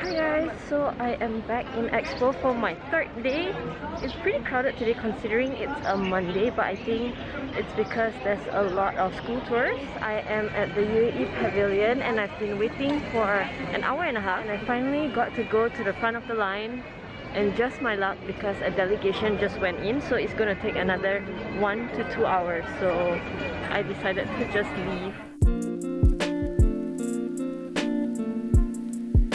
Hi guys, so I am back in Expo for my third day. It's pretty crowded today considering it's a Monday, but I think it's because there's a lot of school tours. I am at the Uae Pavilion and I've been waiting for an hour and a half, and I finally got to go to the front of the line. And just my luck, because a delegation just went in, so it's gonna take another 1 to 2 hours, so I decided to just leave.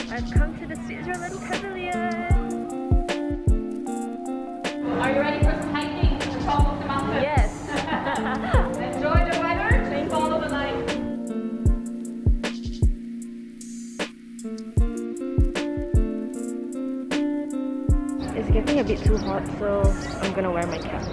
I've come to the Switzerland Pavilion. Are you ready for some hiking to the top of the mountain? Yes. Enjoy the weather and follow the light. It's getting a bit too hot, so I'm gonna wear my cap.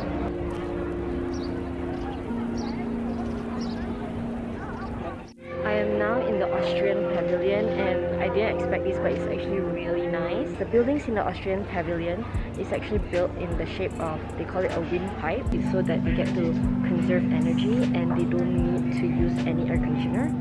I am now in the Austrian Pavilion and I didn't expect this, but it's actually really nice. The buildings in the Austrian Pavilion is actually built in the shape of, they call it a windpipe. It's so that they get to conserve energy and they don't need to use any air conditioner.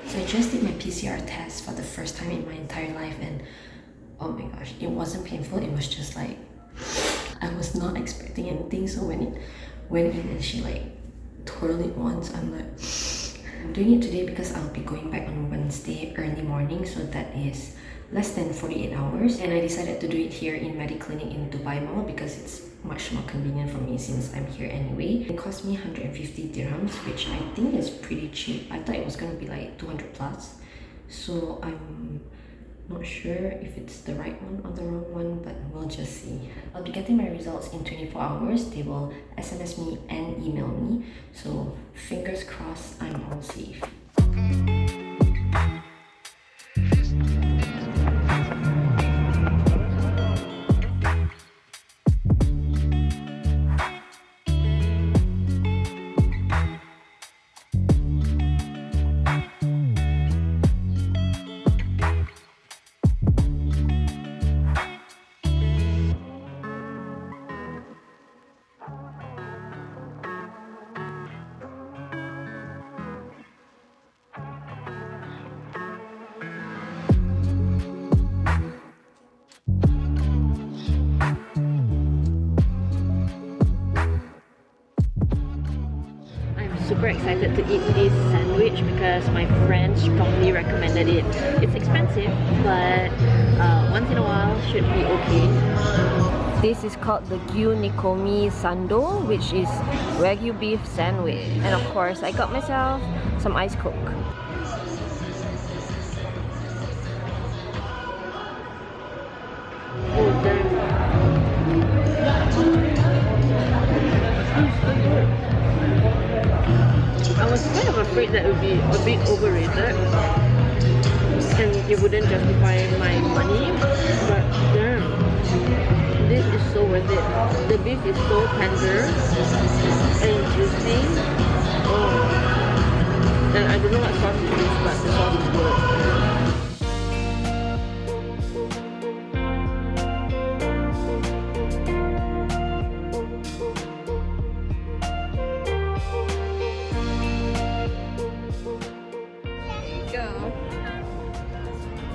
So I just did my PCR test for the first time in my entire life, and oh my gosh, it wasn't painful. It was just like, I was not expecting anything. So when it went in and she like totally wants, I'm like, I'm doing it today because I'll be going back on Wednesday early morning, so that is less than 48 hours. And I decided to do it here in Mediclinic in Dubai Mall because it's much more convenient for me since I'm here anyway. It cost me 150 dirhams, which I think is pretty cheap. I thought it was gonna be like 200 plus, so I'm not sure if it's the right one or the wrong one, but we'll just see. I'll be getting my results in 24 hours. They will SMS me and email me, so fingers crossed I'm all safe. Super excited to eat this sandwich because my friend strongly recommended it. It's expensive, but once in a while should be okay. This is called the Nikomi Sando, which is wagyu beef sandwich. And of course, I got myself some ice coke. Oh, damn. I was kind of afraid that it would be a bit overrated and it wouldn't justify my money, but damn, this is so worth it. The beef is so tender and juicy. Oh. And I don't know what sauce it is, but the sauce is good.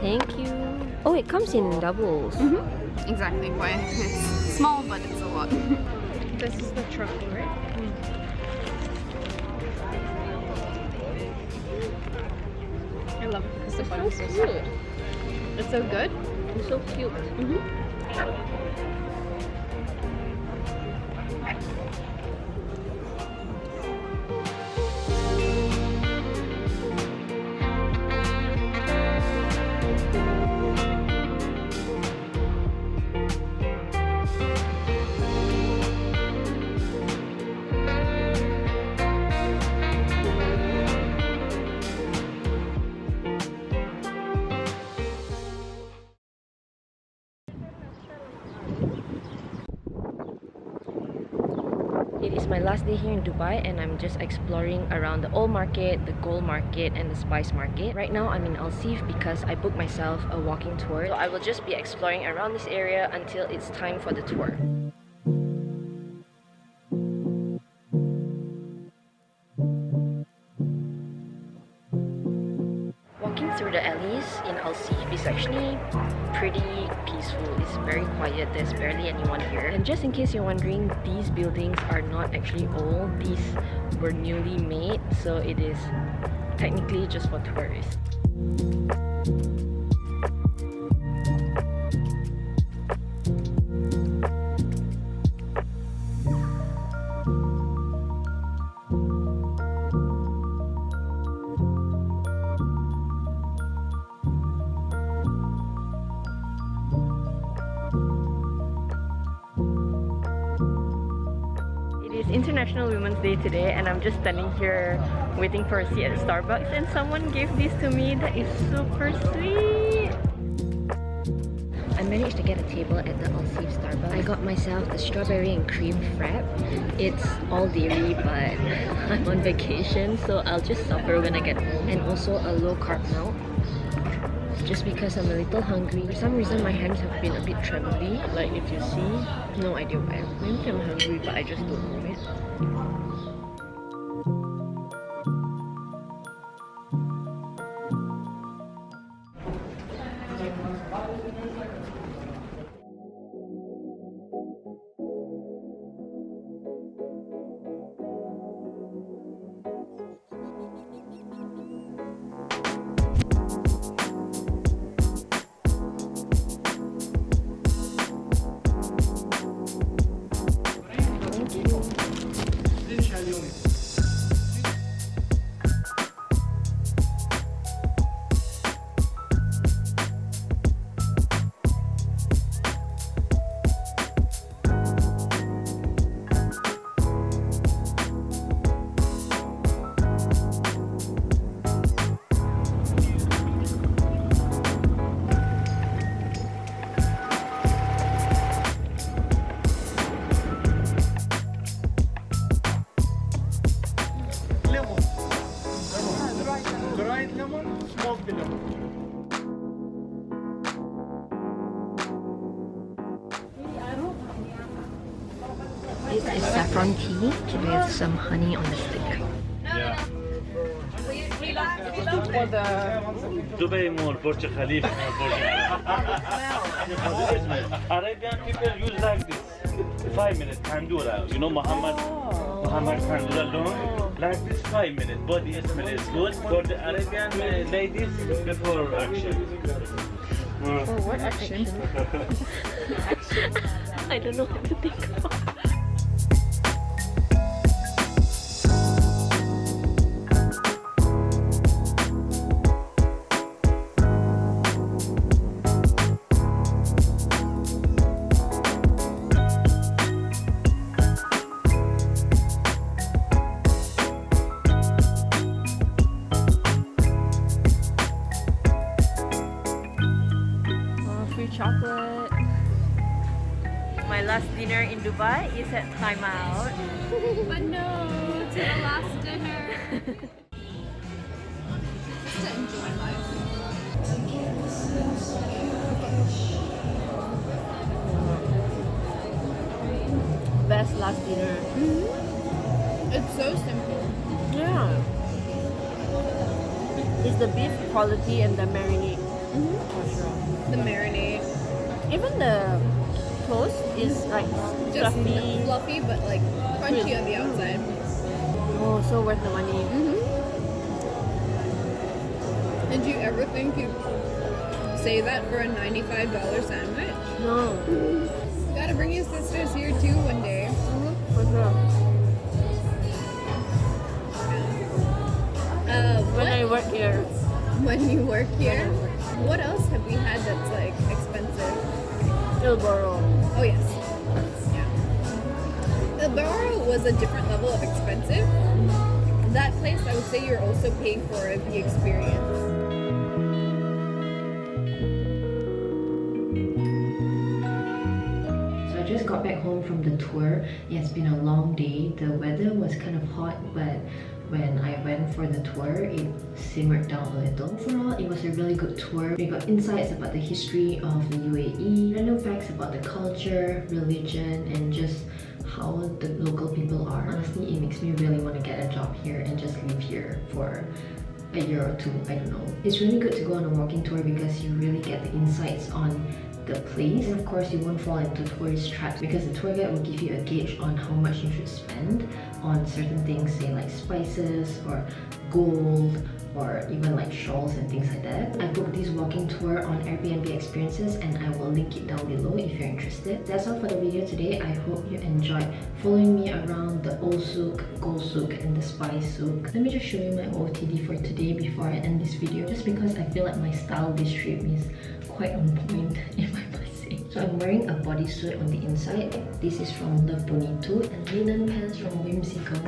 Thank you. Oh, it comes in doubles. Exactly, why it's small but it's a lot. This is the truffle, right? I love it because the bun is so cute. soft. It's so good. It's so cute. It is my last day here in Dubai and I'm just exploring around the old market, the gold market and the spice market. Right now I'm in Al Seef because I booked myself a walking tour. So I will just be exploring around this area until it's time for the tour. Walking through the alleys in Al Seef is actually pretty peaceful. It's very quiet, there's barely anyone here. And just in case you're wondering, these buildings are not actually old. These were newly made, so it is technically just for tourists. It's International Women's Day today and I'm just standing here waiting for a seat at Starbucks and someone gave this to me. That is super sweet! I managed to get a table at the Al Seef Starbucks. I got myself the strawberry and cream frap. It's all dairy but I'm on vacation so I'll just suffer when I get home. And also a low carb milk. Just because I'm a little hungry. For some reason my hands have been a bit trembly, like if you see. No idea why. Maybe I'm hungry but I just don't know it. This is saffron tea with some honey on the stick. For the Dubai Mall, Burj Khalifa, Arabian people use like this. 5 minutes kandura. You know Mohamed kandura long. Like this 5 minutes. Body smell is good for the Arabian ladies before action. For what action? I don't know what to think of. Chocolate. My last dinner in Dubai is at Time Out. but no, to the last dinner. Just to enjoy life. Best last dinner. It's so simple. Yeah. It's the beef quality and the marinade. For sure. The marinade. Even the toast is like Just fluffy. fluffy but like crunchy on the outside. Oh, so worth the money. Did you ever think you'd say that for a $95 sandwich? No. You gotta bring your sisters here too one day. For sure. When I work here. When you work here? What else have we had that's like expensive? Ilboro. Oh yes. Yeah. Ilboro was a different level of expensive. That place, I would say you're also paying for the experience. So I just got back home from the tour. It has been a long day. The weather was kind of hot, but when I went for the tour, it simmered down a little. Overall, it was a really good tour. We got insights about the history of the UAE, random facts about the culture, religion, and just how the local people are. Honestly, it makes me really want to get a job here and just live here for a year or two, I don't know. It's really good to go on a walking tour because you really get the insights on the place. And of course, you won't fall into tourist traps because the tour guide will give you a gauge on how much you should spend on certain things, say like spices or gold or even like shawls and things like that. I booked this walking tour on Airbnb Experiences and I will link it down below if you're interested. That's all for the video today. I hope you enjoyed following me around the old Souk, gold Souk and the spice Souk. Let me just show you my OOTD for today before I end this video, just because I feel like my style this trip is quite on point, if I must say. So I'm wearing a bodysuit on the inside. This is from Love Bonito, and linen pants from Whimsical,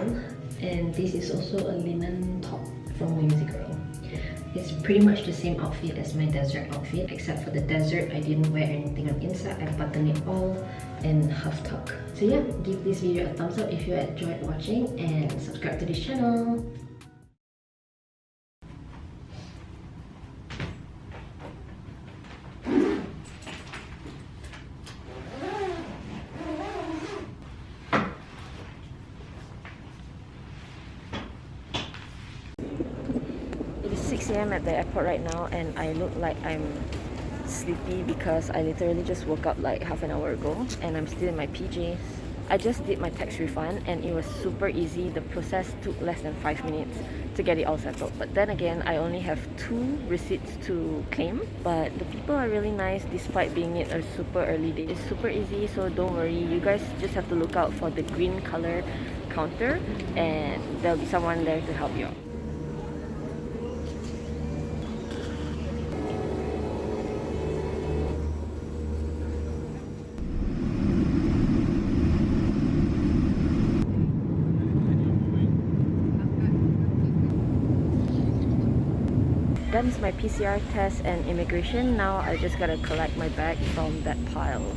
and this is also a linen top from Whimsical. It's pretty much the same outfit as my desert outfit, except for the desert I didn't wear anything on the inside. I buttoned it all and half tuck. So yeah, give this video a thumbs up if you enjoyed watching and subscribe to this channel. It is 6 AM at the airport right now and I look like I'm sleepy because I literally just woke up like half an hour ago and I'm still in my PJs. I just did my tax refund and it was super easy. The process took less than 5 minutes to get it all settled. But then again, I only have 2 receipts to claim. But the people are really nice despite being it a super early day. It's super easy, so don't worry. You guys just have to look out for the green color counter and there'll be someone there to help you out. Done is my PCR test and immigration. Now I just gotta collect my bag from that pile.